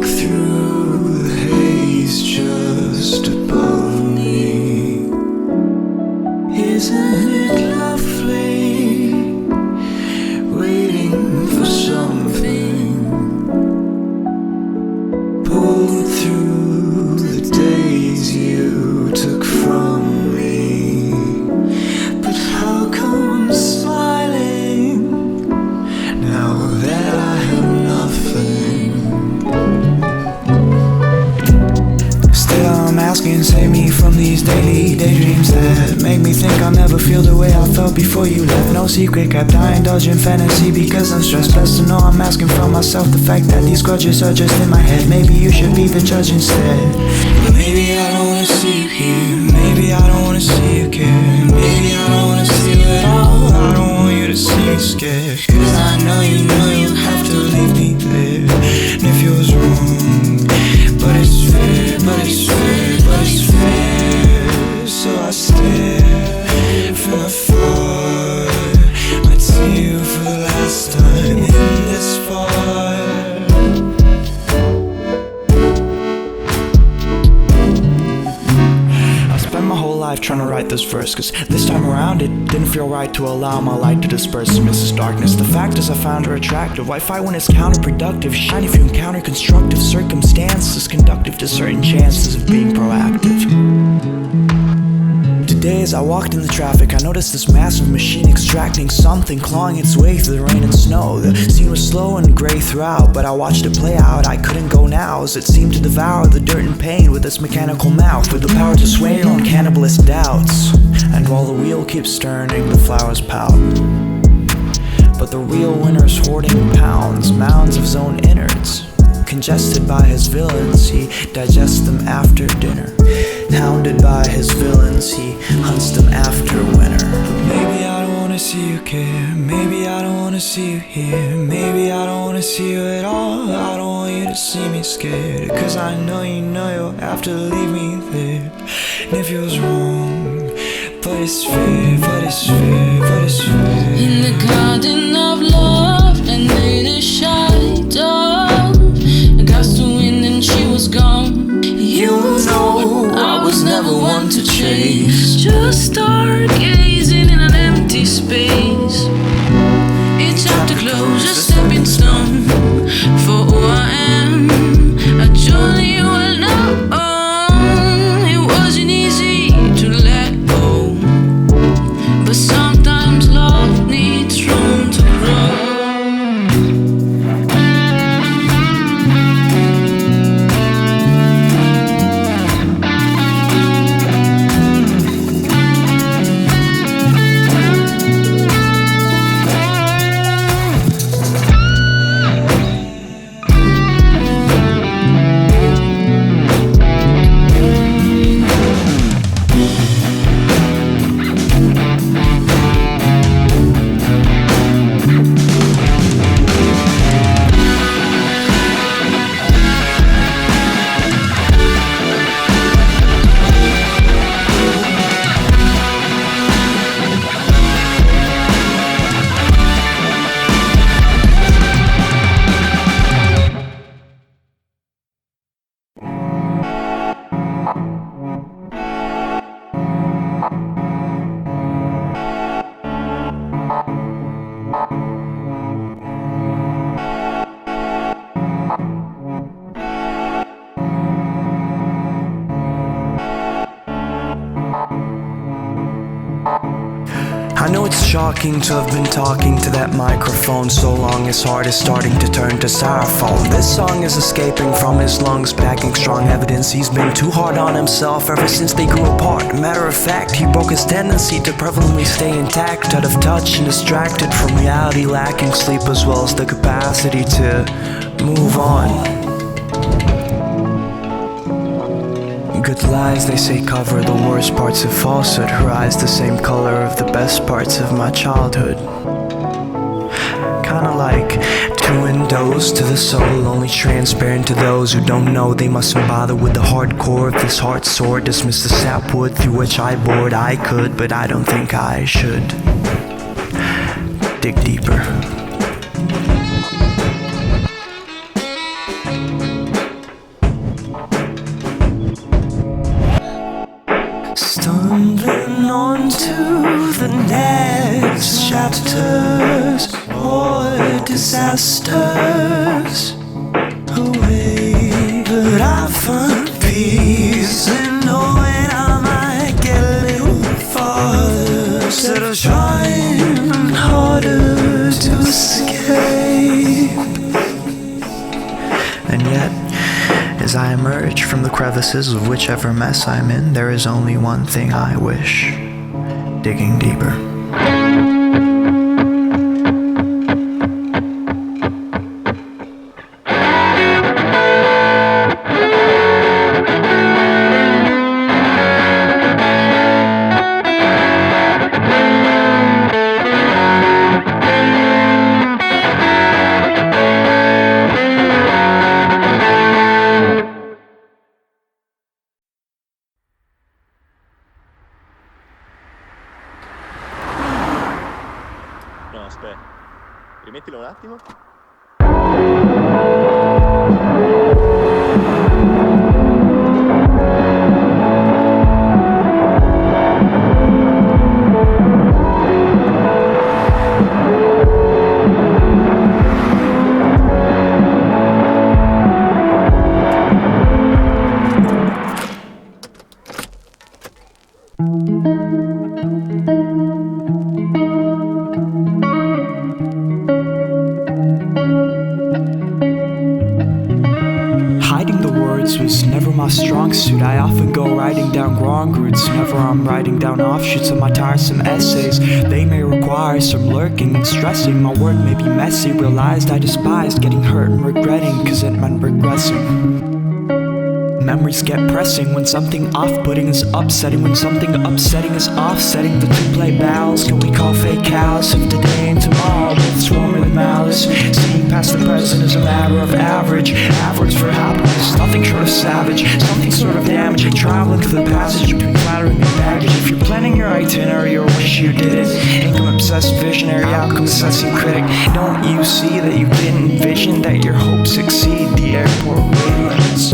through the haze just above me. Isn't it lovely, waiting for something, pulled through the days you took from me. But how come I'm smiling now that I have nothing? Still I'm asking, save me from these daily daydreams that make me think I'll never feel the way I felt before you left. No secret kept, I indulge in fantasy because I'm stressed. Best to know I'm asking from myself the fact that these grudges are just in my head. Maybe you should be the judge instead. But maybe I don't wanna see you here, maybe I don't wanna see you care, maybe I don't wanna see you at all. I don't want you to see me scared, cause I know you have to leave me there. And it feels wrong, but it's fair, but it's fair, but it's fair. So I stare from afar, might see you for the last time in this far. I spent my whole life trying to write this verse, cause this time around it didn't feel right to allow my light to disperse amidst this darkness. The fact is I found her attractive. Why fight when it's counterproductive? Shine if you encounter constructive circumstances, conductive to certain chances of being proactive. Today as I walked in the traffic, I noticed this massive machine extracting something, clawing its way through the rain and snow. The scene was slow and gray throughout, but I watched it play out. I couldn't go now, as it seemed to devour the dirt and pain with its mechanical mouth, with the power to sway on cannibalist doubts. And while the wheel keeps turning, the flowers pout. But the real winner's hoarding pounds, mounds of his own innards. Congested by his villains, he digests them after dinner. Hounded by his villains, he hunts them after winter. Maybe I don't wanna see you care, maybe I don't wanna see you here, maybe I don't wanna see you at all. I don't want you to see me scared, cause I know you'll have to leave me there. And it feels wrong, but it's fair, but it's fair, but it's fair. In the garden of love, and in a shadow, a gust of wind and she was gone. You know I was never one to chase, just stargazing in an empty space. Each chapter closed, a stepping stone for who I am. A journey you will know. It wasn't easy to let go, but sometimes love needs room to grow. I know it's shocking to have been talking to that microphone so long his heart is starting to turn to styrofoam. This song is escaping from his lungs, packing strong evidence he's been too hard on himself ever since they grew apart. Matter of fact, he broke his tendency to prevalently stay intact, out of touch and distracted from reality, lacking sleep as well as the capacity to move on. Good lies, they say, cover the worst parts of falsehood. Her eyes the same color of the best parts of my childhood. Kinda like two windows to the soul, only transparent to those who don't know. They mustn't bother with the hardcore of this heart sore. Dismiss the sapwood through which I bored. I could, but I don't think I should. Dig deeper. the next chapters or disasters away. But I find peace in knowing I might get a little farther instead of trying harder to escape. And yet, as I emerge from the crevices of whichever mess I'm in, there is only one thing I wish: digging deeper. No, aspetta, rimettilo un attimo. Hiding the words was never my strong suit. I often go writing down wrong roots. Never I'm writing down offshoots of my tiresome essays. They may require some lurking and stressing. My work may be messy. Realized I despised getting hurt and regretting, cause it meant regressing. Memories get pressing when something off-putting is upsetting. When something upsetting is offsetting. The two play battles can we call fake cows? If today and tomorrow both swarming with malice. Seeing past the present is a matter of average. Average for happiness, nothing short of savage. Something sort of damaging, traveling through the passage between flattering and baggage. If you're planning your itinerary or wish you did it, income-obsessed visionary, outcome-assessing critic, don't you see that you didn't envision that your hopes exceed the airport weight limits?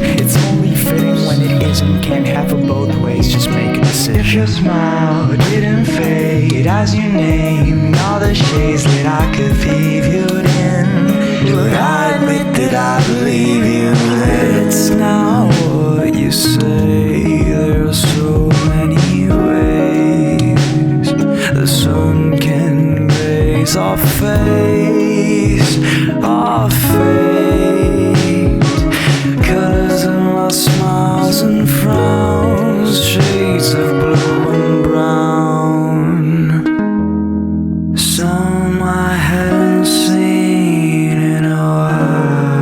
It's only fitting when it isn't. Can't have it both ways, just make a decision. If your smile didn't fade as you named all the shades that I could be viewed in, would I admit that I believe you? That it's not what you say. There are so many ways the sun can raise our face, our fate. Colors in my smiles and frowns, shades of blue and brown. Some I hadn't seen in a while,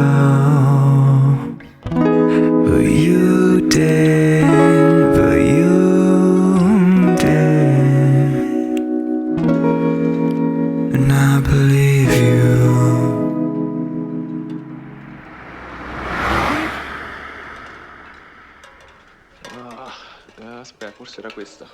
but you did, but you did, and I believe you. Aspetta, forse era questa.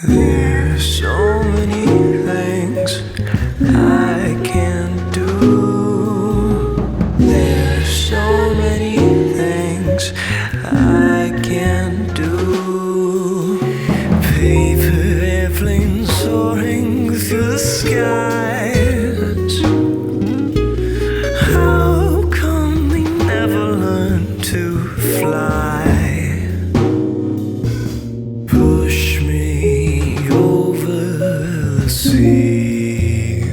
There's so many things I can't do. There's so many things I can't do. Paper airplanes soaring through the skies. How come we never learn to fly? Push me over the sea.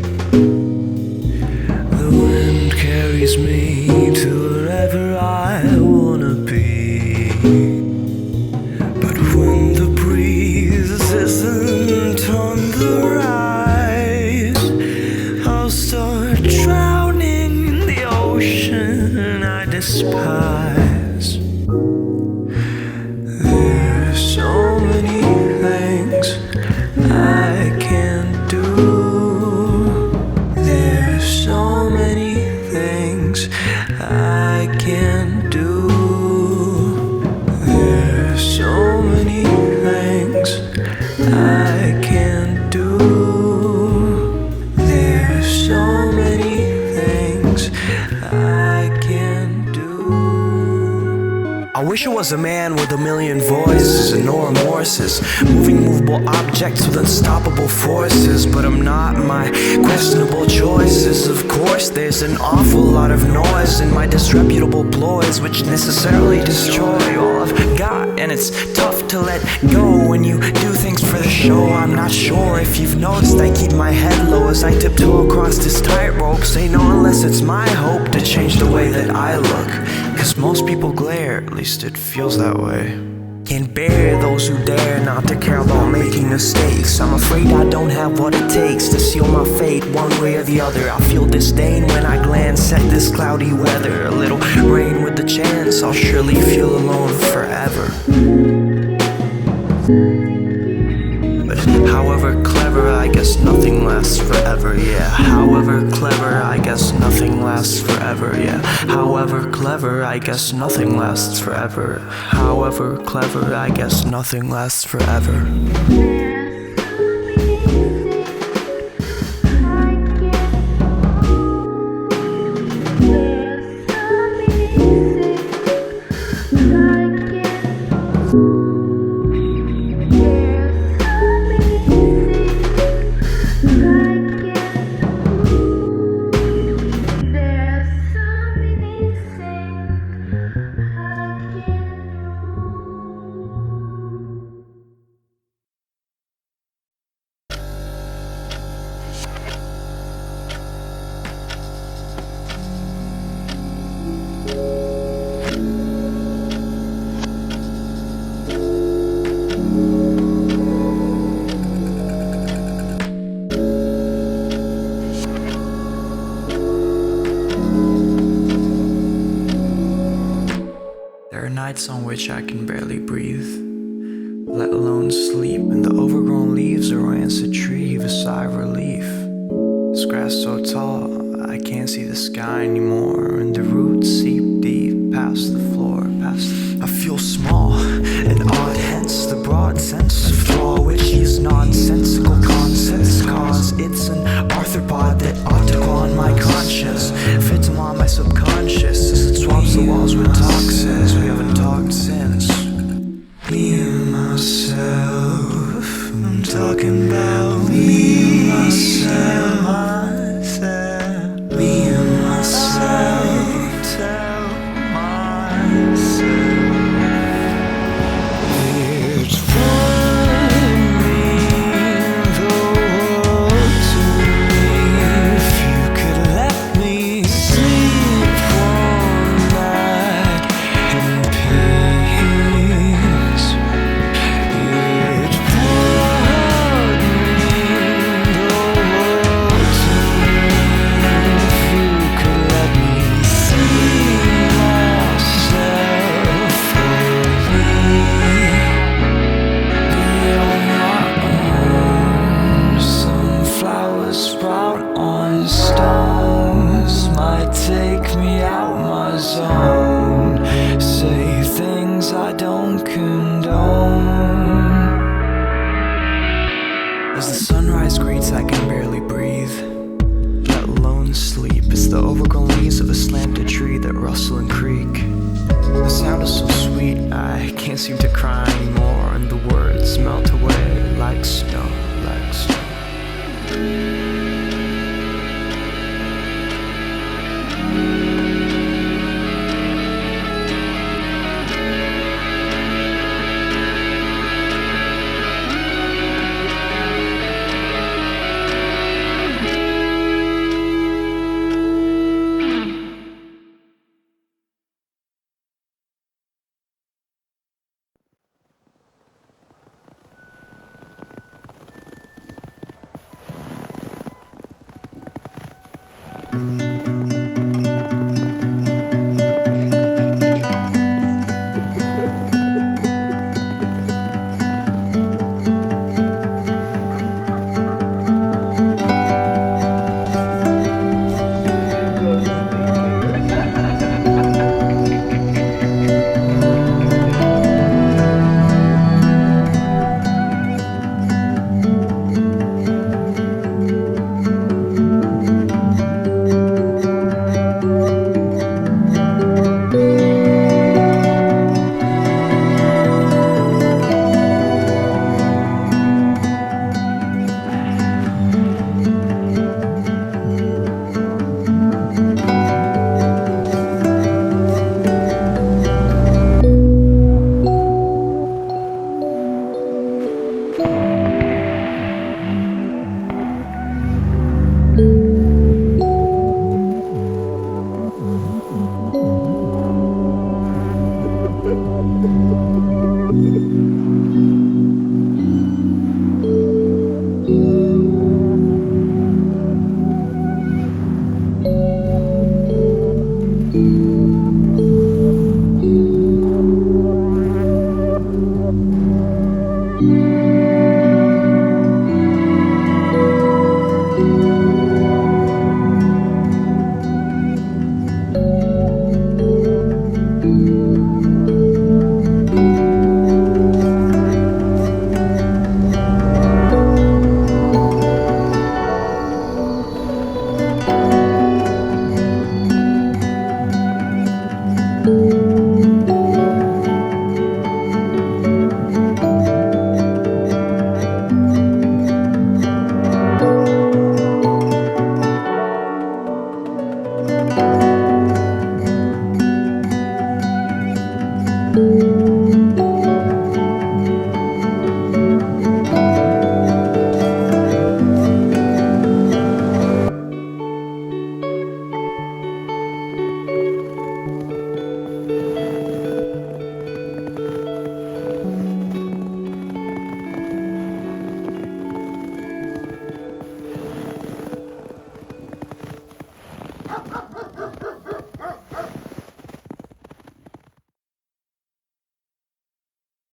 The wind carries me to wherever I wanna be. But when the breeze isn't on the rise, I'll start drowning in the ocean I despise. There's so many things I can't do. There's so many things I can't do. There's so many things I can't do. There's so many things I can't do. I wish I was a man with a million voices and no remorses, moving movable objects with unstoppable forces. But I'm not. My questionable choices. Of course there's an awful lot of noise in my disreputable ploys, which necessarily destroy all I've got. And it's tough to let go when you do things for the show. I'm not sure if you've noticed I keep my head low as I tiptoe across this tightrope. Say no unless it's my hope to change the way that I look, 'cause most people glare, at least it feels that way. Can't bear those who dare not to care about making mistakes. I'm afraid I don't have what it takes to seal my fate one way or the other. I feel disdain when I glance at this cloudy weather. A little rain with the chance I'll surely feel alone forever. But however clever, I guess nothing lasts forever, yeah. However clever, I guess nothing lasts forever, yeah. However clever, I guess nothing lasts forever. However clever, I guess nothing lasts forever. There are nights on which I can barely breathe, let alone sleep, and the overgrown leaves of a rancid tree heave a sigh of relief. This grass so tall, I can't see the sky anymore, and the roots seep deep past the floor, I feel small and odd, hence the broad sense of flaw, which is nonsensical concepts, cause it's an arthropod that ought to claw on my conscience, fits on my subconscious as it swabs the walls with toxins. We haven't talked since. Me and myself, I'm talking about me and myself, me and myself, tell myself. It's one condone. As the sunrise greets, I can barely breathe, let alone sleep. It's the overgrown leaves of a slanted tree that rustle and creak. The sound is so sweet, I can't seem to cry anymore, and the words melt away like snow, like snow.